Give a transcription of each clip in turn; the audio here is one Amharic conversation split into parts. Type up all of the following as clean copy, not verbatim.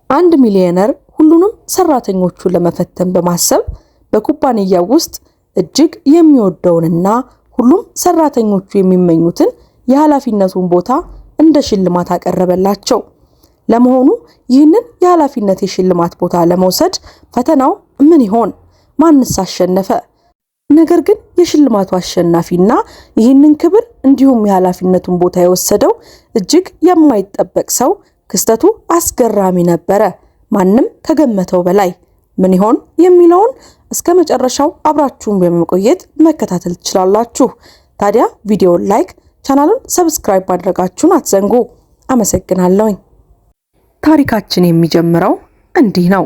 አንድ ሚሊዮነር ሁሉንም ሰራተኞቹን ለመፈተን በማሰብ በኩባንያው ውስጥ እጅግ የሚወደውንና ሁሉም ሰራተኞቹ የሚመኙትን የኃላፊነቱን ቦታ እንደ ሽልማት አቀረበላቸው። ለመሆኑ ይህንን የኃላፊነት የሽልማት ቦታ ለመውሰድ ፈተናው ምን ይሆን? ማንስ አሸነፈ? ነገር ግን የሽልማቱ አሸናፊና ይህንን ክብር እንዲሁም የኃላፊነቱን ቦታ የወሰደው እጅግ የማይጠበቅ ሰው ክስተቱ አስገራሚ ነበረ፣ ማንም ከገመተው በላይ። ምን ይሆን የሚለውን እስከ መጨረሻው አብራችሁን በመቆየት መከታተል ትችላላችሁ። ታዲያ ቪዲዮውን ላይክ፣ ቻናሉን ሰብስክራይብ ማድረጋችሁን አትዘንጉ። አመሰግናለሁ። ታሪካችን የሚጀምረው እንዲህ ነው።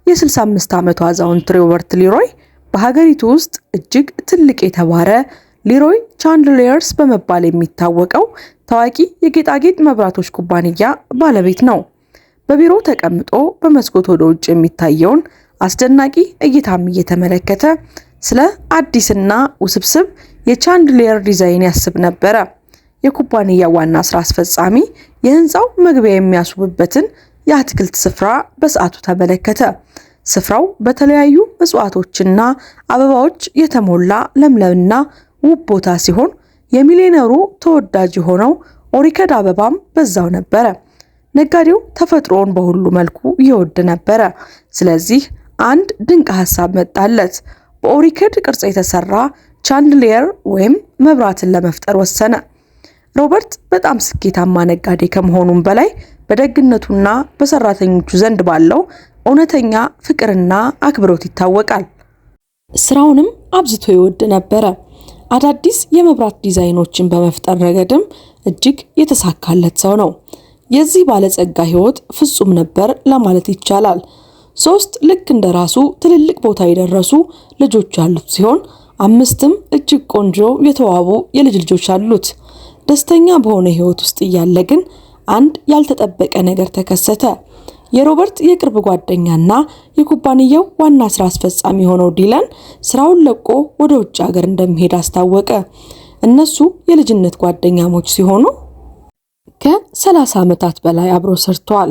የ65 ዓመቱ አዛውንት ሮበርት ሊሮይ በሀገሪቱ ውስጥ እጅግ ትልቅ የተባረ ሊሮይ ቻንድለርስ በመባል የሚታወቀው ታዋቂ የጌጣጌጥ መብራቶች ኩባንያ ባለቤት ነው። በቢሮው ተቀምጦ በመስኮት ወደ ውጭ የሚታየውን አስደናቂ እይታም እየተመለከተ ስለ አዲስና ውስብስብ የቻንድለር ዲዛይን ያስብ ነበረ። የኩባንያው ዋና ስራ አስፈጻሚ የህንፃው መግቢያ የሚያስውብበትን የአትክልት ስፍራ በሰዓቱ ተመለከተ። ስፍራው በተለያዩ እጽዋቶችና አበባዎች የተሞላ ለምለምና ውብ ቦታ ሲሆን የሚሊዮነሩ ተወዳጅ የሆነው ኦሪከድ አበባም በዛው ነበረ። ነጋዴው ተፈጥሮን በሁሉ መልኩ ይወድ ነበረ። ስለዚህ አንድ ድንቅ ሐሳብ መጣለት። በኦሪከድ ቅርጽ የተሰራ ቻንድሊየር ወይም መብራትን ለመፍጠር ወሰነ። ሮበርት በጣም ስኬታማ ነጋዴ ከመሆኑም በላይ በደግነቱና በሰራተኞቹ ዘንድ ባለው እውነተኛ ፍቅርና አክብሮት ይታወቃል። ስራውንም አብዝቶ ይወድ ነበረ። አዳዲስ የመብራት ዲዛይኖችን በመፍጠር ረገድም እጅግ የተሳካለት ሰው ነው። የዚህ ባለጸጋ ህይወት ፍጹም ነበር ለማለት ይቻላል። 3 ልክ እንደራሱ ትልልቅ ቦታ የደረሱ ልጆች ያሉት ሲሆን 5ም እጅግ ቆንጆ የተዋቡ የልጅ ልጆች አሉት። ደስተኛ በሆነ ህይወት ውስጥ እያለ ግን አንድ ያልተጠበቀ ነገር ተከሰተ። የሮበርት የቅርብ ጓደኛና የኩባንያው ዋና ስራ አስፈጻሚ የሆነው ዲለን ስራውን ለቆ ወደ ውጭ ሀገር እንደሚሄድ አስታወቀ። እነሱ የልጅነት ጓደኛሞች ሲሆኑ ከ30 ዓመታት በላይ አብረው ሰርተዋል።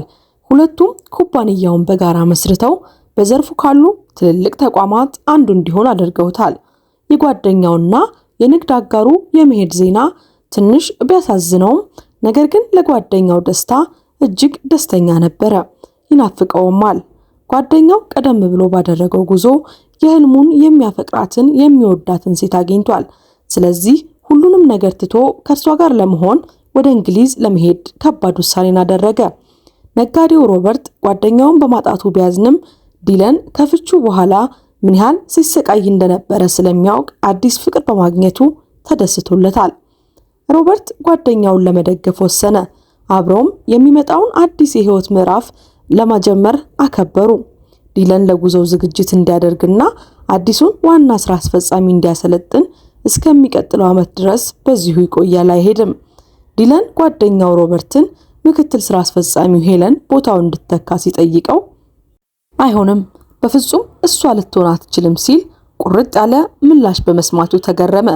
ሁለቱም ኩባንያውን በጋራ መስርተው በዘርፉ ካሉ ትልልቅ ተቋማት አንዱ እንዲሆን አድርገውታል። የጓደኛውና የንግድ አጋሩ የመሄድ ዜና ትንሽ ቢያሳዝነውም ነገር ግን ለጓደኛው ደስታ እጅግ ደስተኛ ነበረ። ይናፍቀውማል። ጓደኛው ቀደም ብሎ ባደረገው ጉዞ የህልሙን የሚያፈቅራትን የሚወዳትን ሴት አግኝቷል። ስለዚህ ሁሉንም ነገር ትቶ ከእርሷ ጋር ለመሆን ወደ እንግሊዝ ለመሄድ ከባድ ውሳኔን አደረገ። ነጋዴው ሮበርት ጓደኛውን በማጣቱ ቢያዝንም ዲለን ከፍቹ በኋላ ምን ያህል ሲሰቃይ እንደነበረ ስለሚያውቅ አዲስ ፍቅር በማግኘቱ ተደስቶለታል። ሮበርት ጓደኛውን ለመደገፍ ወሰነ። አብረውም የሚመጣውን አዲስ የህይወት ምዕራፍ ለማጀመር አከበሩ። ዲለን ለጉዞው ዝግጅት እንዲያደርግና አዲሱን ዋና ስራ አስፈጻሚ እንዲያሰለጥን እስከሚቀጥለው ዓመት ድረስ በዚሁ ይቆያል፣ አይሄድም። ዲለን ጓደኛው ሮበርትን ምክትል ስራ አስፈጻሚው ሄለን ቦታውን እንድትተካ ሲጠይቀው አይሆንም፣ በፍጹም እሷ ልትሆን አትችልም ሲል ቁርጥ ያለ ምላሽ በመስማቱ ተገረመ።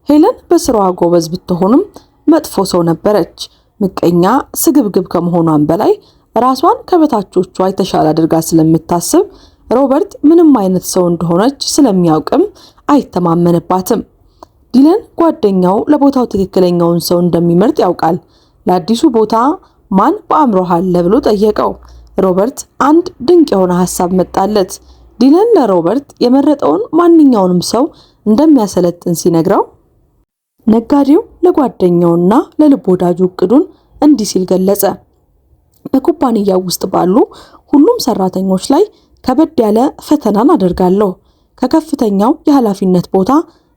ሄለን በስራዋ ጎበዝ ብትሆንም መጥፎ ሰው ነበረች። ምቀኛ፣ ስግብግብ ከመሆኗም በላይ ራሷን ከበታቾቿ የተሻለ አድርጋ ስለምታስብ ሮበርት ምንም አይነት ሰው እንደሆነች ስለሚያውቅም አይተማመንባትም። ዲለን ጓደኛው ለቦታው ትክክለኛውን ሰው እንደሚመርጥ ያውቃል። ለአዲሱ ቦታ ማን በአእምሮህ አለ ብሎ ጠየቀው። ሮበርት አንድ ድንቅ የሆነ ሐሳብ መጣለት። ዲለን ለሮበርት የመረጠውን ማንኛውንም ሰው እንደሚያሰለጥን ሲነግረው ነጋዴው ለጓደኛውና ለልብ ወዳጁ እቅዱን እንዲህ ሲል ገለጸ። በኩባንያው ውስጥ ባሉ ሁሉም ሰራተኞች ላይ ከበድ ያለ ፈተናን አደርጋለሁ። ከከፍተኛው የኃላፊነት ቦታ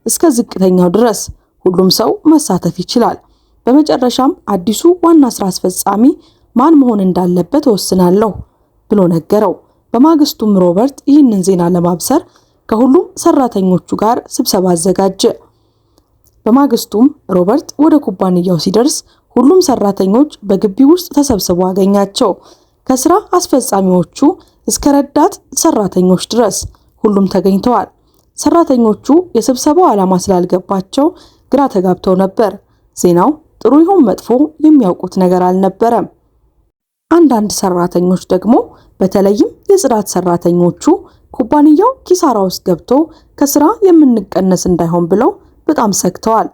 እስከ ዝቅተኛው ድረስ ሁሉም ሰው መሳተፍ ይችላል። በመጨረሻም አዲሱ ዋና ስራ አስፈጻሚ ማን መሆን እንዳለበት ወስናለሁ ብሎ ነገረው። በማግስቱም ሮበርት ይህንን ዜና ለማብሰር ከሁሉም ሰራተኞቹ ጋር ስብሰባ አዘጋጀ። በማግስቱም ሮበርት ወደ ኩባንያው ሲደርስ ሁሉም ሰራተኞች በግቢ ውስጥ ተሰብስበው አገኛቸው። ከስራ አስፈጻሚዎቹ እስከ ረዳት ሰራተኞች ድረስ ሁሉም ተገኝተዋል። ሰራተኞቹ የስብሰባው ዓላማ ስላልገባቸው ግራ ተጋብተው ነበር። ዜናው ጥሩ ይሁን መጥፎ የሚያውቁት ነገር አልነበረም። አንዳንድ ሰራተኞች ደግሞ በተለይም የጽዳት ሰራተኞቹ ኩባንያው ኪሳራ ውስጥ ገብቶ ከስራ የምንቀነስ እንዳይሆን ብለው በጣም ሰግተዋል።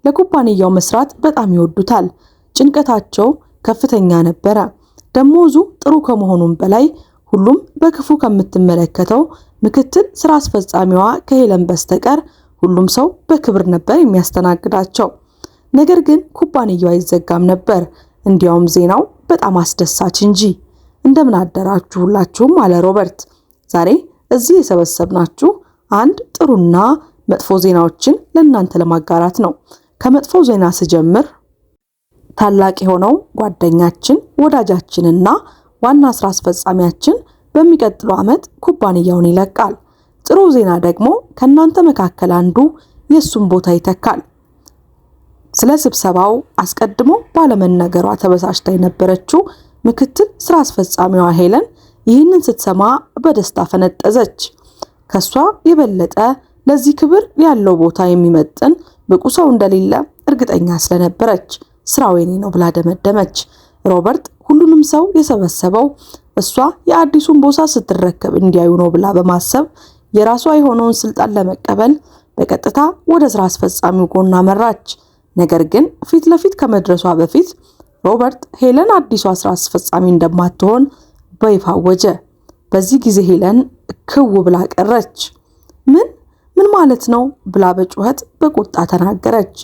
ለኩባንያው መስራት በጣም ይወዱታል። ጭንቀታቸው ከፍተኛ ነበረ። ደሞዙ ጥሩ ከመሆኑም በላይ ሁሉም በክፉ ከምትመለከተው ምክትል ስራ አስፈጻሚዋ ከሄለን በስተቀር ሁሉም ሰው በክብር ነበር የሚያስተናግዳቸው። ነገር ግን ኩባንያው አይዘጋም ነበር። እንዲያውም ዜናው በጣም አስደሳች እንጂ። እንደምን አደራችሁ ሁላችሁም አለ ሮበርት። ዛሬ እዚህ የሰበሰብናችሁ አንድ ጥሩና መጥፎ ዜናዎችን ለእናንተ ለማጋራት ነው። ከመጥፎ ዜና ስጀምር ታላቅ የሆነው ጓደኛችን ወዳጃችንና ዋና ስራ አስፈጻሚያችን በሚቀጥለው ዓመት ኩባንያውን ይለቃል። ጥሩ ዜና ደግሞ ከናንተ መካከል አንዱ የሱን ቦታ ይተካል። ስለ ስብሰባው አስቀድሞ ባለመነገሯ ተበሳጭታ የነበረችው ምክትል ስራ አስፈጻሚዋ ሄለን ይህንን ስትሰማ በደስታ ፈነጠዘች። ከሷ የበለጠ ለዚህ ክብር ያለው ቦታ የሚመጥን ብቁ ሰው እንደሌለ እርግጠኛ ስለነበረች ስራው የኔ ነው ብላ ደመደመች። ሮበርት ሁሉንም ሰው የሰበሰበው እሷ የአዲሱን ቦታ ስትረከብ እንዲያዩ ነው ብላ በማሰብ የራሷ የሆነውን ስልጣን ለመቀበል በቀጥታ ወደ ስራ አስፈጻሚው ጎን አመራች። ነገር ግን ፊት ለፊት ከመድረሷ በፊት ሮበርት ሄለን አዲሷ ስራ አስፈጻሚ እንደማትሆን በይፋ አወጀ። በዚህ ጊዜ ሄለን ክው ብላ ቀረች። ምን ማለት ነው ብላ በጩኸት በቁጣ ተናገረች።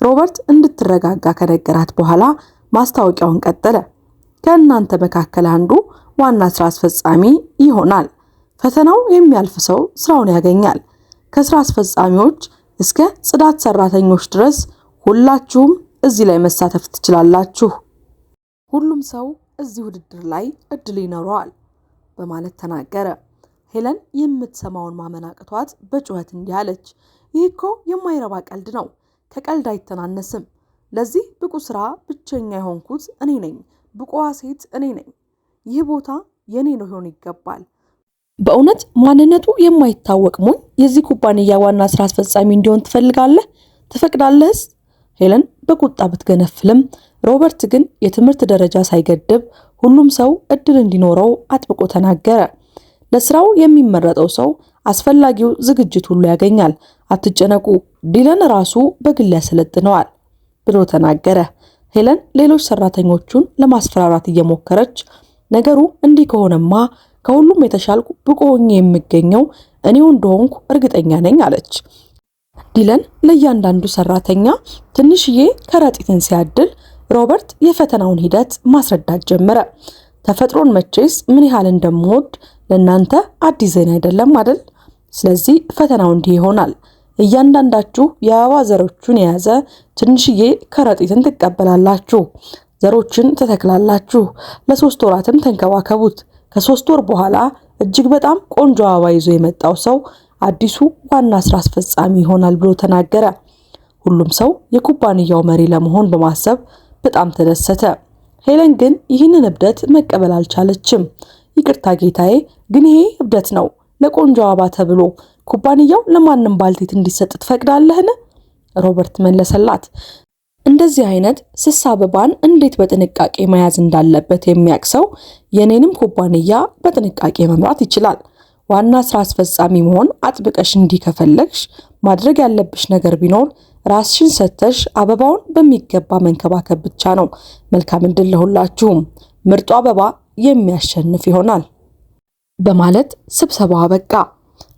ሮበርት እንድትረጋጋ ከነገራት በኋላ ማስታወቂያውን ቀጠለ። ከእናንተ መካከል አንዱ ዋና ስራ አስፈጻሚ ይሆናል። ፈተናው የሚያልፍ ሰው ስራውን ያገኛል። ከስራ አስፈጻሚዎች እስከ ጽዳት ሰራተኞች ድረስ ሁላችሁም እዚህ ላይ መሳተፍ ትችላላችሁ። ሁሉም ሰው እዚህ ውድድር ላይ እድል ይኖረዋል በማለት ተናገረ። ሄለን የምትሰማውን ማመን አቅቷት በጩኸት እንዲህ አለች። ይህ እኮ የማይረባ ቀልድ ነው። ከቀልድ አይተናነስም። ለዚህ ብቁ ስራ ብቸኛ የሆንኩት እኔ ነኝ። ብቁዋ ሴት እኔ ነኝ። ይህ ቦታ የኔ ሊሆን ይገባል። በእውነት ማንነቱ የማይታወቅ ሞኝ የዚህ ኩባንያ ዋና ስራ አስፈጻሚ እንዲሆን ትፈልጋለህ? ትፈቅዳለህስ? ሄለን በቁጣ ብትገነፍልም ሮበርት ግን የትምህርት ደረጃ ሳይገድብ ሁሉም ሰው እድል እንዲኖረው አጥብቆ ተናገረ። ለስራው የሚመረጠው ሰው አስፈላጊው ዝግጅት ሁሉ ያገኛል። አትጨነቁ፣ ዲለን ራሱ በግል ያሰለጥነዋል ብሎ ተናገረ። ሄለን ሌሎች ሰራተኞቹን ለማስፈራራት እየሞከረች ነገሩ እንዲህ ከሆነማ ከሁሉም የተሻልኩ ብቁ ሆኜ የምገኘው እኔው እንደሆንኩ እርግጠኛ ነኝ አለች። ዲለን ለእያንዳንዱ ሰራተኛ ትንሽዬ ከረጢትን ሲያድል ሮበርት የፈተናውን ሂደት ማስረዳት ጀመረ። ተፈጥሮን መቼስ ምን ያህል እንደምወድ ለእናንተ አዲስ ዜና አይደለም አይደል? ስለዚህ ፈተናው እንዲህ ይሆናል። እያንዳንዳችሁ የአበባ ዘሮችን የያዘ ትንሽዬ ከረጢትን ትቀበላላችሁ። ዘሮችን ትተክላላችሁ። ለ3 ወራትም ተንከባከቡት። ከ3 ወር በኋላ እጅግ በጣም ቆንጆ አበባ ይዞ የመጣው ሰው አዲሱ ዋና ስራ አስፈጻሚ ይሆናል ብሎ ተናገረ። ሁሉም ሰው የኩባንያው መሪ ለመሆን በማሰብ በጣም ተደሰተ። ሄለን ግን ይህንን እብደት መቀበል አልቻለችም። ይቅርታ ጌታዬ፣ ግን ይሄ እብደት ነው። ለቆንጆ አበባ ተብሎ ኩባንያው ለማንም ባልቴት እንዲሰጥ ትፈቅዳለህን? ሮበርት መለሰላት። እንደዚህ አይነት ስስ አበባን እንዴት በጥንቃቄ መያዝ እንዳለበት የሚያውቅ ሰው የኔንም ኩባንያ በጥንቃቄ መምራት ይችላል። ዋና ስራ አስፈጻሚ መሆን አጥብቀሽ እንዲከፈለግሽ ማድረግ ያለብሽ ነገር ቢኖር ራስሽን ሰተሽ አበባውን በሚገባ መንከባከብ ብቻ ነው። መልካም ዕድል ለሁላችሁም። ምርጡ አበባ የሚያሸንፍ ይሆናል በማለት ስብሰባው አበቃ።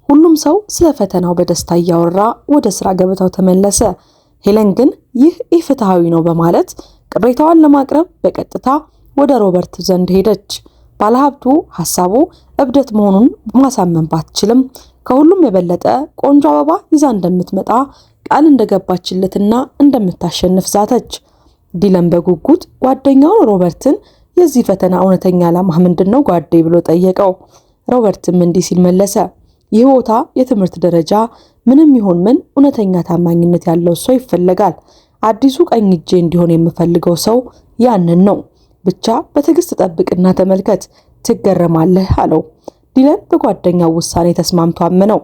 ሁሉም ሰው ስለ ፈተናው በደስታ እያወራ ወደ ስራ ገበታው ተመለሰ። ሄለን ግን ይህ ኢፍትሃዊ ነው በማለት ቅሬታዋን ለማቅረብ በቀጥታ ወደ ሮበርት ዘንድ ሄደች። ባለሀብቱ ሐሳቡ እብደት መሆኑን ማሳመን ባትችልም ከሁሉም የበለጠ ቆንጆ አበባ ይዛ እንደምትመጣ ቃል እንደገባችለትና እንደምታሸንፍ ዛተች። ዲለን በጉጉት ጓደኛውን ሮበርትን የዚህ ፈተና እውነተኛ ዓላማ ምንድነው ጓዴ ብሎ ጠየቀው። ሮበርትም እንዲህ ሲል መለሰ። ይህ ቦታ የትምህርት ደረጃ ምንም ይሁን ምን እውነተኛ ታማኝነት ያለው ሰው ይፈልጋል። አዲሱ ቀኝ እጄ እንዲሆን የምፈልገው ሰው ያንን ነው። ብቻ በትዕግስት ጠብቅና ተመልከት፣ ትገረማለህ አለው። ዲለን በጓደኛው ውሳኔ ተስማምቶ አመነው።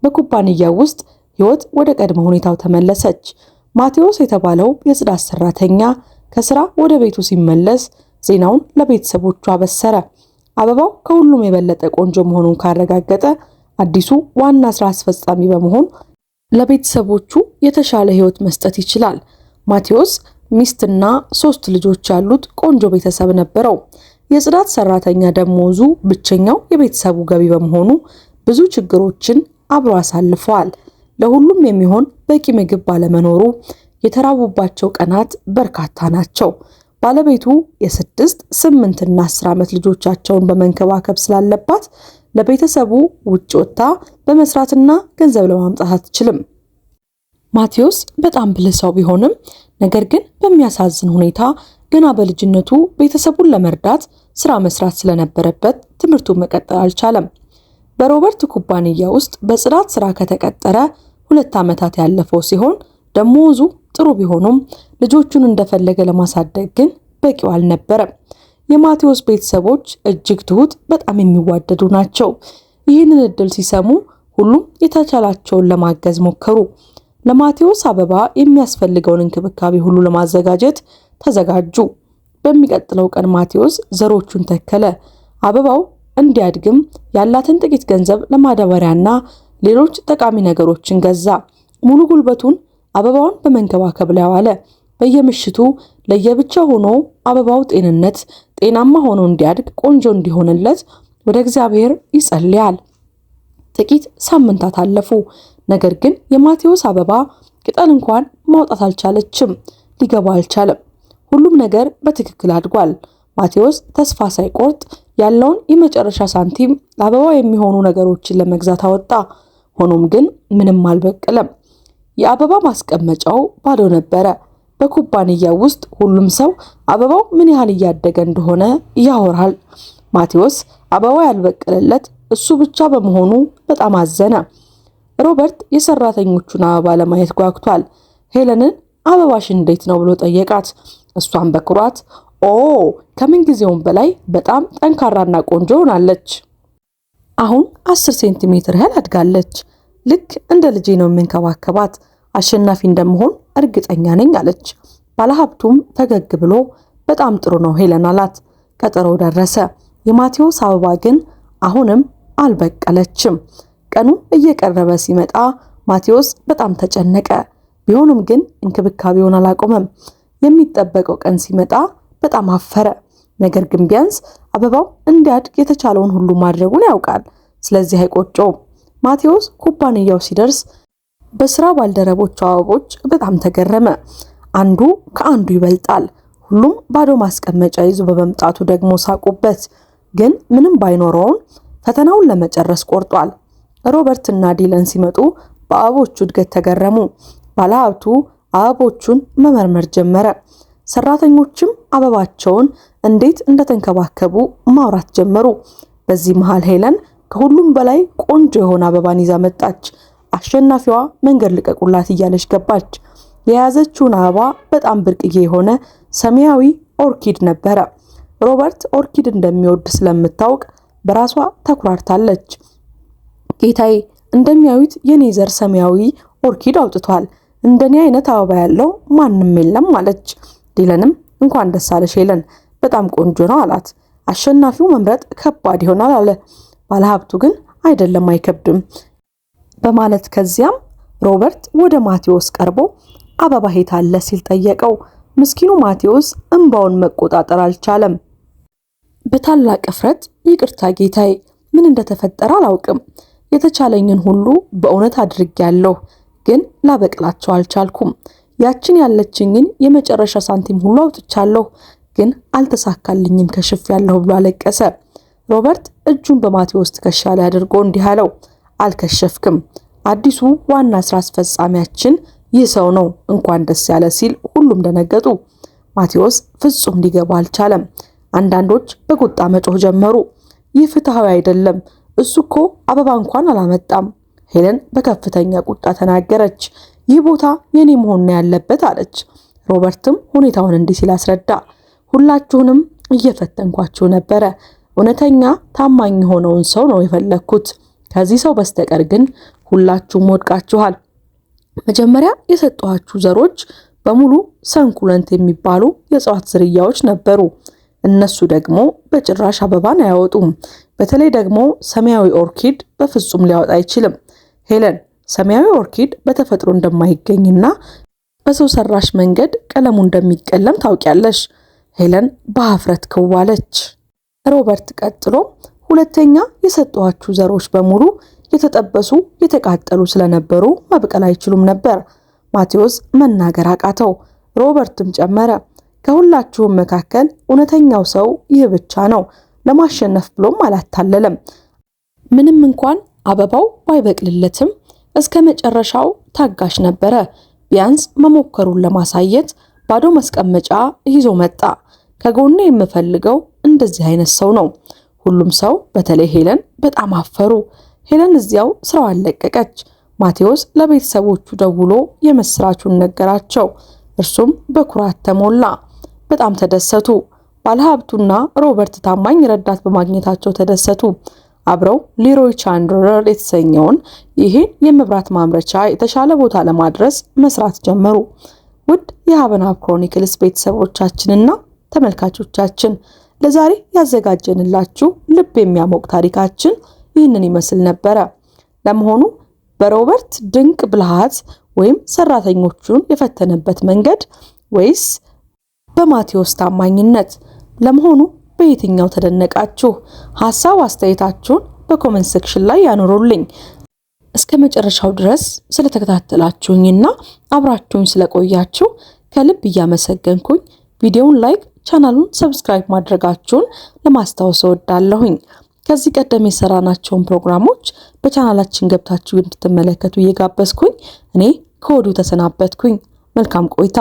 በኩባንያው ውስጥ ህይወት ወደ ቀድሞ ሁኔታው ተመለሰች። ማቴዎስ የተባለው የጽዳት ሰራተኛ ከስራ ወደ ቤቱ ሲመለስ ዜናውን ለቤተሰቦቹ አበሰረ። አበባው ከሁሉም የበለጠ ቆንጆ መሆኑን ካረጋገጠ አዲሱ ዋና ስራ አስፈጻሚ በመሆን ለቤተሰቦቹ የተሻለ ህይወት መስጠት ይችላል። ማቴዎስ ሚስትና 3 ልጆች ያሉት ቆንጆ ቤተሰብ ነበረው። የጽዳት ሰራተኛ ደሞዙ ብቸኛው የቤተሰቡ ገቢ በመሆኑ ብዙ ችግሮችን አብሮ አሳልፈዋል። ለሁሉም የሚሆን በቂ ምግብ ባለመኖሩ የተራቡባቸው ቀናት በርካታ ናቸው። ባለቤቱ የ6፣ 8 እና 10 ዓመት ልጆቻቸውን በመንከባከብ ስላለባት ለቤተሰቡ ውጭ ወጥታ በመስራትና ገንዘብ ለማምጣት አትችልም። ማቴዎስ በጣም ብልህ ሰው ቢሆንም ነገር ግን በሚያሳዝን ሁኔታ ገና በልጅነቱ ቤተሰቡን ለመርዳት ስራ መስራት ስለነበረበት ትምህርቱን መቀጠል አልቻለም። በሮበርት ኩባንያ ውስጥ በጽዳት ስራ ከተቀጠረ 2 ዓመታት ያለፈው ሲሆን ደሞዙ ጥሩ ቢሆኑም ልጆቹን እንደፈለገ ለማሳደግ ግን በቂው አልነበረም። የማቴዎስ ቤተሰቦች እጅግ ትሁት፣ በጣም የሚዋደዱ ናቸው። ይህንን እድል ሲሰሙ ሁሉም የተቻላቸውን ለማገዝ ሞከሩ። ለማቴዎስ አበባ የሚያስፈልገውን እንክብካቤ ሁሉ ለማዘጋጀት ተዘጋጁ። በሚቀጥለው ቀን ማቴዎስ ዘሮቹን ተከለ። አበባው እንዲያድግም ያላትን ጥቂት ገንዘብ ለማዳበሪያና ሌሎች ጠቃሚ ነገሮችን ገዛ። ሙሉ ጉልበቱን አበባውን በመንከባከብ ላይ ዋለ። በየምሽቱ ለየብቻ ሆኖ አበባው ጤናማ ሆኖ እንዲያድግ፣ ቆንጆ እንዲሆንለት ወደ እግዚአብሔር ይጸልያል። ጥቂት ሳምንታት አለፉ። ነገር ግን የማቴዎስ አበባ ቅጠል እንኳን ማውጣት አልቻለችም። ሊገባ አልቻለም። ሁሉም ነገር በትክክል አድጓል። ማቴዎስ ተስፋ ሳይቆርጥ ያለውን የመጨረሻ ሳንቲም ለአበባው የሚሆኑ ነገሮችን ለመግዛት አወጣ። ሆኖም ግን ምንም አልበቀለም። የአበባ ማስቀመጫው ባዶ ነበረ። በኩባንያው ውስጥ ሁሉም ሰው አበባው ምን ያህል እያደገ እንደሆነ ያወራል። ማቴዎስ አበባው ያልበቀለለት እሱ ብቻ በመሆኑ በጣም አዘነ። ሮበርት የሰራተኞቹን አበባ ለማየት ጓጉቷል። ሄለንን አበባሽ እንዴት ነው ብሎ ጠየቃት። እሷን በኩራት ከምን ጊዜውም በላይ በጣም ጠንካራና ቆንጆ ሆናለች። አሁን 10 ሴንቲሜትር ያህል አድጋለች። ልክ እንደ ልጄ ነው የምንከባከባት። አሸናፊ እንደምሆን እርግጠኛ ነኝ አለች። ባለሀብቱም ፈገግ ብሎ በጣም ጥሩ ነው ሄለን አላት። ቀጠሮው ደረሰ። የማቴዎስ አበባ ግን አሁንም አልበቀለችም። ቀኑ እየቀረበ ሲመጣ ማቴዎስ በጣም ተጨነቀ። ቢሆንም ግን እንክብካቤውን አላቆመም። የሚጠበቀው ቀን ሲመጣ በጣም አፈረ። ነገር ግን ቢያንስ አበባው እንዲያድግ የተቻለውን ሁሉ ማድረጉን ያውቃል። ስለዚህ አይቆጨውም። ማቴዎስ ኩባንያው ሲደርስ በስራ ባልደረቦቹ አበቦች በጣም ተገረመ። አንዱ ከአንዱ ይበልጣል። ሁሉም ባዶ ማስቀመጫ ይዞ በመምጣቱ ደግሞ ሳቁበት። ግን ምንም ባይኖረውን ፈተናውን ለመጨረስ ቆርጧል። ሮበርት እና ዲለን ሲመጡ በአበቦቹ እድገት ተገረሙ። ባለሀብቱ አበቦቹን መመርመር ጀመረ። ሰራተኞችም አበባቸውን እንዴት እንደተንከባከቡ ማውራት ጀመሩ። በዚህ መሃል ሄለን ከሁሉም በላይ ቆንጆ የሆነ አበባን ይዛ መጣች። አሸናፊዋ መንገድ ልቀቁላት እያለች ገባች። የያዘችውን አበባ በጣም ብርቅዬ የሆነ ሰማያዊ ኦርኪድ ነበረ። ሮበርት ኦርኪድ እንደሚወድ ስለምታውቅ በራሷ ተኩራርታለች። ጌታዬ፣ እንደሚያዩት የኔ ዘር ሰማያዊ ኦርኪድ አውጥቷል። እንደኔ አይነት አበባ ያለው ማንም የለም አለች። ዲለንም እንኳን ደስ አለሽ ሄለን፣ በጣም ቆንጆ ነው አላት። አሸናፊው መምረጥ ከባድ ይሆናል አለ። ባለሀብቱ ግን አይደለም አይከብድም በማለት ከዚያም ሮበርት ወደ ማቴዎስ ቀርቦ አበባ የት አለ ሲል ጠየቀው። ምስኪኑ ማቴዎስ እንባውን መቆጣጠር አልቻለም። በታላቅ እፍረት ይቅርታ ጌታዬ፣ ምን እንደተፈጠረ አላውቅም። የተቻለኝን ሁሉ በእውነት አድርጌያለሁ፣ ግን ላበቅላቸው አልቻልኩም። ያችን ያለችኝን የመጨረሻ ሳንቲም ሁሉ አውጥቻለሁ፣ ግን አልተሳካልኝም፣ ከሽፌያለሁ ብሎ አለቀሰ። ሮበርት እጁን በማቴዎስ ትከሻ ላይ አድርጎ እንዲህ አለው፣ አልከሸፍክም። አዲሱ ዋና ስራ አስፈጻሚያችን ይህ ሰው ነው፣ እንኳን ደስ ያለ ሲል ሁሉም ደነገጡ። ማቴዎስ ፍጹም ሊገባ አልቻለም። አንዳንዶች በቁጣ መጮህ ጀመሩ። ይህ ፍትሃዊ አይደለም፣ እሱ እኮ አበባ እንኳን አላመጣም። ሄለን በከፍተኛ ቁጣ ተናገረች። ይህ ቦታ የኔ መሆን ያለበት አለች። ሮበርትም ሁኔታውን እንዲህ ሲል አስረዳ። ሁላችሁንም እየፈተንኳችሁ ነበረ። እውነተኛ ታማኝ የሆነውን ሰው ነው የፈለኩት። ከዚህ ሰው በስተቀር ግን ሁላችሁም ወድቃችኋል። መጀመሪያ የሰጠኋችሁ ዘሮች በሙሉ ሰንኩለንት የሚባሉ የእጽዋት ዝርያዎች ነበሩ። እነሱ ደግሞ በጭራሽ አበባን አያወጡም። በተለይ ደግሞ ሰማያዊ ኦርኪድ በፍጹም ሊያወጣ አይችልም። ሄለን ሰማያዊ ኦርኪድ በተፈጥሮ እንደማይገኝና በሰው ሰራሽ መንገድ ቀለሙ እንደሚቀለም ታውቂያለሽ። ሄለን በሀፍረት ክዋለች። ሮበርት ቀጥሎ ሁለተኛ የሰጠኋችሁ ዘሮች በሙሉ የተጠበሱ የተቃጠሉ ስለነበሩ መብቀል አይችሉም ነበር። ማቴዎስ መናገር አቃተው። ሮበርትም ጨመረ፣ ከሁላችሁም መካከል እውነተኛው ሰው ይህ ብቻ ነው። ለማሸነፍ ብሎም አላታለለም። ምንም እንኳን አበባው ባይበቅልለትም እስከ መጨረሻው ታጋሽ ነበረ። ቢያንስ መሞከሩን ለማሳየት ባዶ ማስቀመጫ ይዞ መጣ። ከጎኔ የምፈልገው እንደዚህ አይነት ሰው ነው። ሁሉም ሰው በተለይ ሄለን በጣም አፈሩ። ሄለን እዚያው ስራዋን ለቀቀች። ማቴዎስ ለቤተሰቦቹ ደውሎ የመስራቹን ነገራቸው። እርሱም በኩራት ተሞላ። በጣም ተደሰቱ። ባለሀብቱና ሮበርት ታማኝ ረዳት በማግኘታቸው ተደሰቱ። አብረው ሊሮይ ቻንድለር የተሰኘውን ይህን የመብራት ማምረቻ የተሻለ ቦታ ለማድረስ መስራት ጀመሩ። ውድ የሀበናብ ክሮኒክልስ ቤተሰቦቻችንና ተመልካቾቻችን ለዛሬ ያዘጋጀንላችሁ ልብ የሚያሞቅ ታሪካችን ይህንን ይመስል ነበረ። ለመሆኑ በሮበርት ድንቅ ብልሃት ወይም ሰራተኞቹን የፈተነበት መንገድ ወይስ በማቴዎስ ታማኝነት? ለመሆኑ በየትኛው ተደነቃችሁ? ሐሳብ አስተያየታችሁን በኮሜንት ሴክሽን ላይ ያኑሩልኝ። እስከ መጨረሻው ድረስ ስለተከታተላችሁኝና አብራችሁኝ ስለቆያችሁ ከልብ እያመሰገንኩኝ ቪዲዮውን ላይክ፣ ቻናሉን ሰብስክራይብ ማድረጋችሁን ለማስታወስ እወዳለሁኝ። ከዚህ ቀደም የሰራናቸውን ፕሮግራሞች በቻናላችን ገብታችሁ እንድትመለከቱ እየጋበዝኩኝ እኔ ከወዲሁ ተሰናበትኩኝ። መልካም ቆይታ።